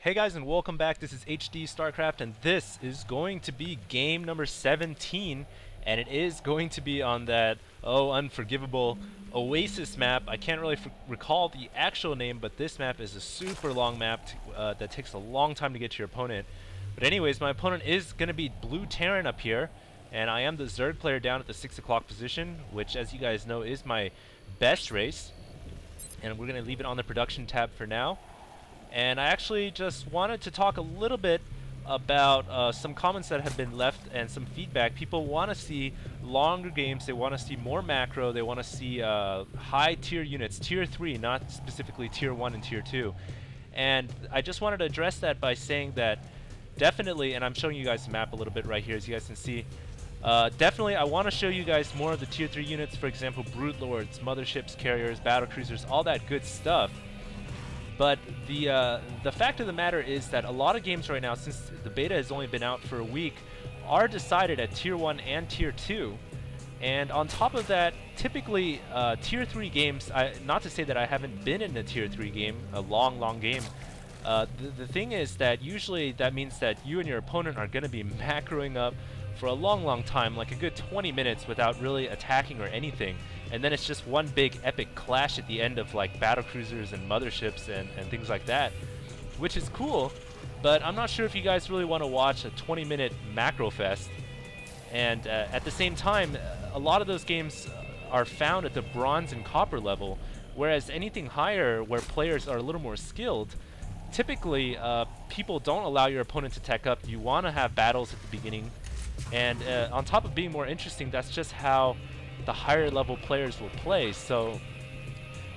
Hey guys, and welcome back. This is HD Starcraft, and this is going to be game number 17, and it is going to be on that unforgivable Oasis map. I can't really recall the actual name, but this map is a super long map that takes a long time to get to your opponent. But anyways, my opponent is going to be Blue Terran up here, and I am the Zerg player down at the 6 o'clock position, which, as you guys know, is my best race. And we're going to leave it on the production tab for now. And I actually just wanted to talk a little bit about some comments that have been left and some feedback. People want to see longer games, they want to see more macro, they want to see high tier units, tier 3, not specifically tier 1 and tier 2. And I just wanted to address that by saying that definitely, and I'm showing you guys the map a little bit right here as you guys can see, definitely I want to show you guys more of the tier 3 units, for example Brood Lords, Motherships, Carriers, Battle Cruisers, all that good stuff. But the fact of the matter is that a lot of games right now, since the beta has only been out for a week, are decided at Tier 1 and Tier 2. And on top of that, typically Tier 3 games, not to say that I haven't been in a Tier 3 game, a long game, the thing is that usually that means that you and your opponent are going to be macroing up for a long time, like a good 20 minutes without really attacking or anything. And then it's just one big epic clash at the end of like battle cruisers and motherships and things like that, which is cool, but I'm not sure if you guys really want to watch a 20-minute macro fest. And at the same time, a lot of those games are found at the bronze and copper level, whereas anything higher where players are a little more skilled, typically people don't allow your opponent to tech up. You want to have battles at the beginning, and on top of being more interesting, that's just how the higher level players will play. So,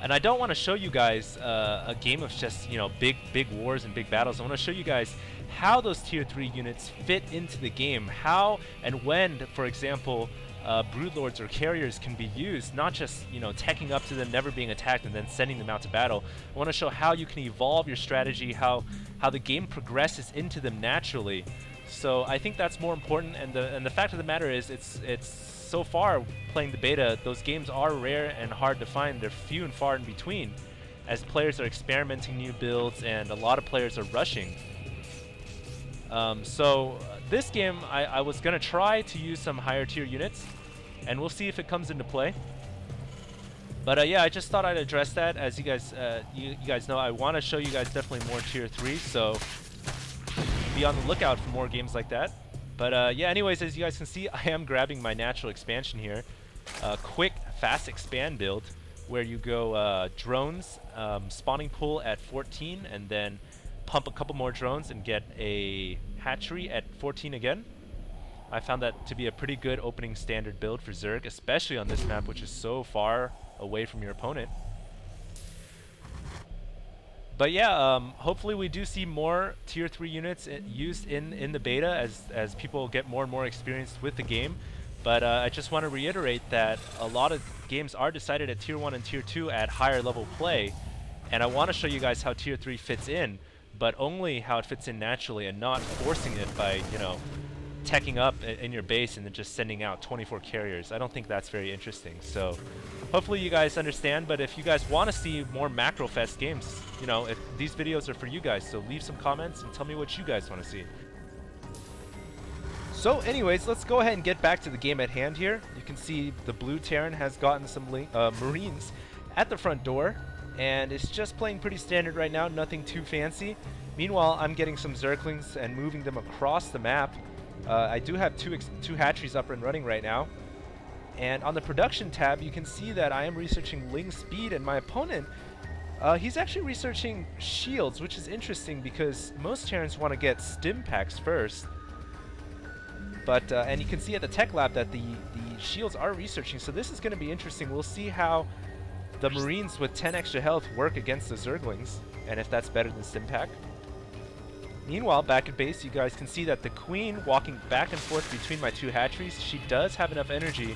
and I don't want to show you guys a game of just, you know, big wars and big battles. I want to show you guys how those tier 3 units fit into the game, how and when, for example, Broodlords or Carriers can be used, not just, you know, teching up to them, never being attacked, and then sending them out to battle. I want to show how you can evolve your strategy, how the game progresses into them naturally. So I think that's more important, and the fact of the matter is, it's so far playing the beta, those games are rare and hard to find. They're few and far in between, as players are experimenting new builds and a lot of players are rushing. So this game, I was gonna try to use some higher tier units, and we'll see if it comes into play. But yeah, I just thought I'd address that. As you guys you guys know, I want to show you guys definitely more tier 3, so be on the lookout for more games like that. But yeah, anyways, as you guys can see, I am grabbing my natural expansion here. Quick, fast expand build, where you go drones, spawning pool at 14, and then pump a couple more drones and get a hatchery at 14 again. I found that to be a pretty good opening standard build for Zerg, especially on this map, which is so far away from your opponent. But yeah, hopefully we do see more tier 3 units used in the beta as people get more and more experienced with the game. But I just want to reiterate that a lot of games are decided at tier 1 and tier 2 at higher level play, and I want to show you guys how tier 3 fits in, but only how it fits in naturally and not forcing it by, you know, teching up in your base and then just sending out 24 carriers. I don't think that's very interesting. So hopefully you guys understand, but if you guys want to see more macro fest games, you know, these videos are for you guys, so leave some comments and tell me what you guys want to see. So anyways, let's go ahead and get back to the game at hand here. You can see the Blue Terran has gotten some Marines at the front door, and it's just playing pretty standard right now, nothing too fancy. Meanwhile, I'm getting some Zerglings and moving them across the map. I do have two hatcheries up and running right now. And on the production tab, you can see that I am researching Ling Speed, and my opponent, he's actually researching shields, which is interesting because most Terrans want to get stim packs first. But and you can see at the tech lab that the shields are researching, so this is going to be interesting. We'll see how the Marines with 10 extra health work against the Zerglings, and if that's better than stim pack. Meanwhile, back at base, you guys can see that the Queen walking back and forth between my two hatcheries. She does have enough energy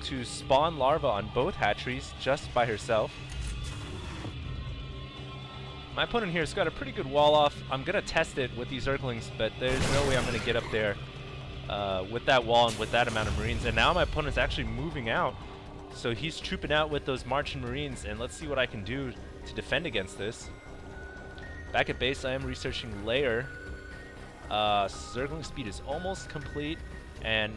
to spawn larvae on both hatcheries just by herself. My opponent here has got a pretty good wall off. I'm going to test it with these Zerglings, but there's no way I'm going to get up there with that wall and with that amount of Marines. And now my opponent's actually moving out, so he's trooping out with those Martian Marines, and let's see what I can do to defend against this. Back at base, I am researching layer. Zergling speed is almost complete, and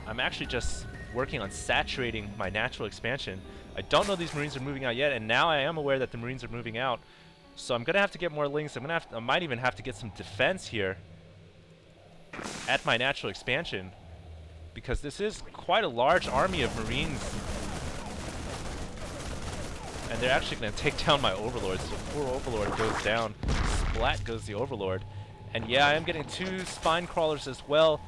I'm actually just working on saturating my natural expansion. I don't know these Marines are moving out yet, and now I am aware that the Marines are moving out. So I'm gonna have to get more links. I might even have to get some defense here at my natural expansion, because this is quite a large army of Marines. And they're actually going to take down my Overlord, so poor Overlord goes down. Splat goes the Overlord. And yeah, I am getting 2 Spine Crawlers as well,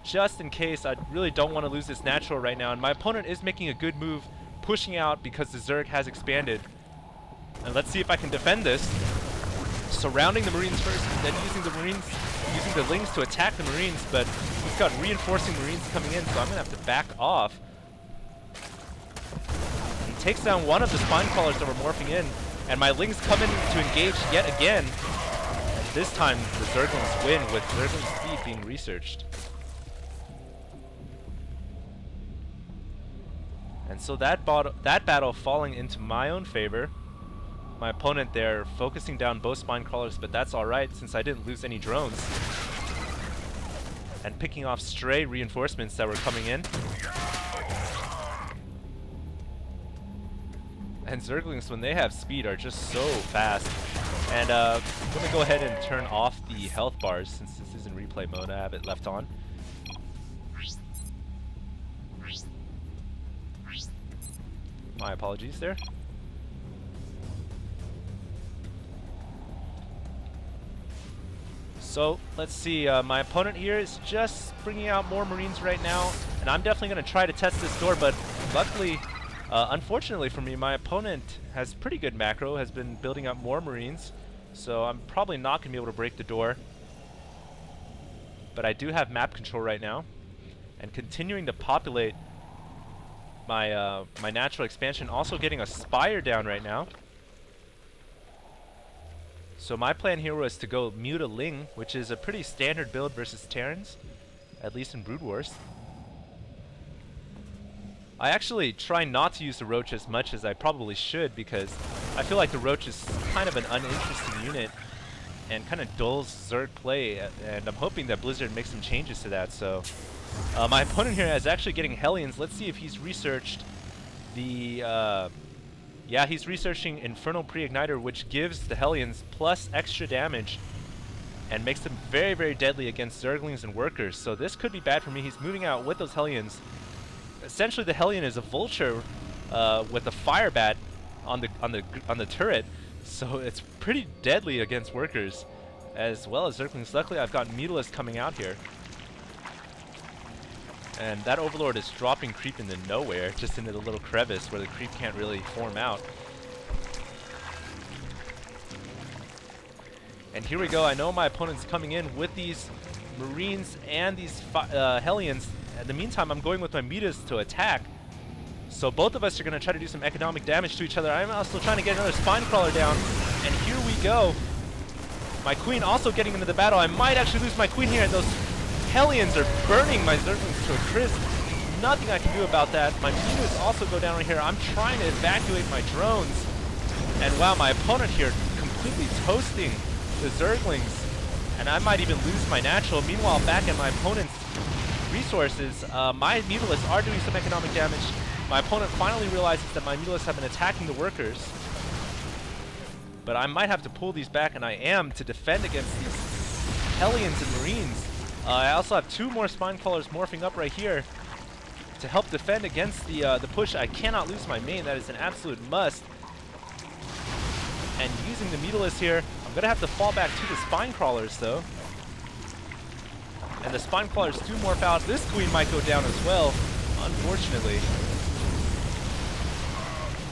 just in case. I really don't want to lose this natural right now. And my opponent is making a good move, pushing out because the Zerg has expanded. And let's see if I can defend this. Surrounding the Marines first, and then using the Lings to attack the Marines, but we've got reinforcing Marines coming in, so I'm going to have to back off. Takes down one of the Spine Crawlers that were morphing in, and my Lings come in to engage yet again. And this time, the Zerglings win with Zergling speed being researched. And so that battle falling into my own favor. My opponent there focusing down both Spine Crawlers, but that's alright since I didn't lose any drones. And picking off stray reinforcements that were coming in. And Zerglings, when they have speed, are just so fast. And I'm going to go ahead and turn off the health bars since this is in replay mode. I have it left on. My apologies there. So let's see, my opponent here is just bringing out more Marines right now. And I'm definitely going to try to test this door, but luckily... unfortunately for me, my opponent has pretty good macro, has been building up more Marines, so I'm probably not going to be able to break the door. But I do have map control right now, and continuing to populate my my natural expansion, also getting a Spire down right now. So my plan here was to go Muta Ling, which is a pretty standard build versus Terrans, at least in Brood Wars. I actually try not to use the Roach as much as I probably should, because I feel like the Roach is kind of an uninteresting unit and kind of dulls Zerg play, and I'm hoping that Blizzard makes some changes to that. So my opponent here is actually getting Hellions. Let's see if he's researched the... yeah, he's researching Infernal Pre-Igniter, which gives the Hellions plus extra damage and makes them very, very deadly against Zerglings and Workers. So this could be bad for me. He's moving out with those Hellions. Essentially, the Hellion is a vulture with a fire bat on the turret, so it's pretty deadly against Workers as well as Zerglings. Luckily, I've got Mutalisk coming out here, and that Overlord is dropping creep into nowhere, just into the little crevice where the creep can't really form out. And here we go. I know my opponent's coming in with these Marines and these Hellions. In the meantime, I'm going with my Mitas to attack. So both of us are going to try to do some economic damage to each other. I'm also trying to get another Spine Crawler down. And here we go. My Queen also getting into the battle. I might actually lose my Queen here. And those Hellions are burning my Zerglings to a crisp. Nothing I can do about that. My Mitas also go down right here. I'm trying to evacuate my drones. And wow, my opponent here completely toasting the Zerglings. And I might even lose my natural. Meanwhile, back at my opponent's resources, my Mutalisks are doing some economic damage. My opponent finally realizes that my Mutalisks have been attacking the Workers. But I might have to pull these back, and I am, to defend against these Hellions and Marines. I also have 2 more Spine Crawlers morphing up right here to help defend against the push. I cannot lose my main. That is an absolute must. And using the Mutalisks here, I'm going to have to fall back to the Spine Crawlers, though. And the Spine Crawlers do morph out. This Queen might go down as well, unfortunately.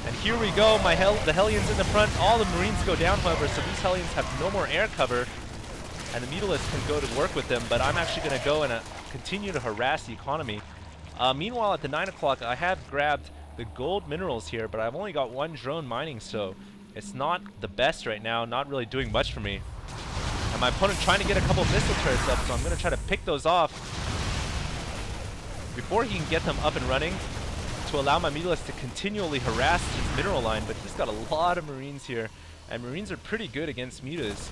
And here we go, the Hellions in the front. All the Marines go down, however, so these Hellions have no more air cover. And the Mutalisks can go to work with them, but I'm actually going to go and continue to harass the economy. Meanwhile, at the 9 o'clock, I have grabbed the gold minerals here, but I've only got 1 drone mining, so it's not the best right now, not really doing much for me. And my opponent trying to get a couple missile turrets up, so I'm going to try to pick those off before he can get them up and running to allow my Mutalisks to continually harass his mineral line. But he's got a lot of Marines here, and Marines are pretty good against Mutas.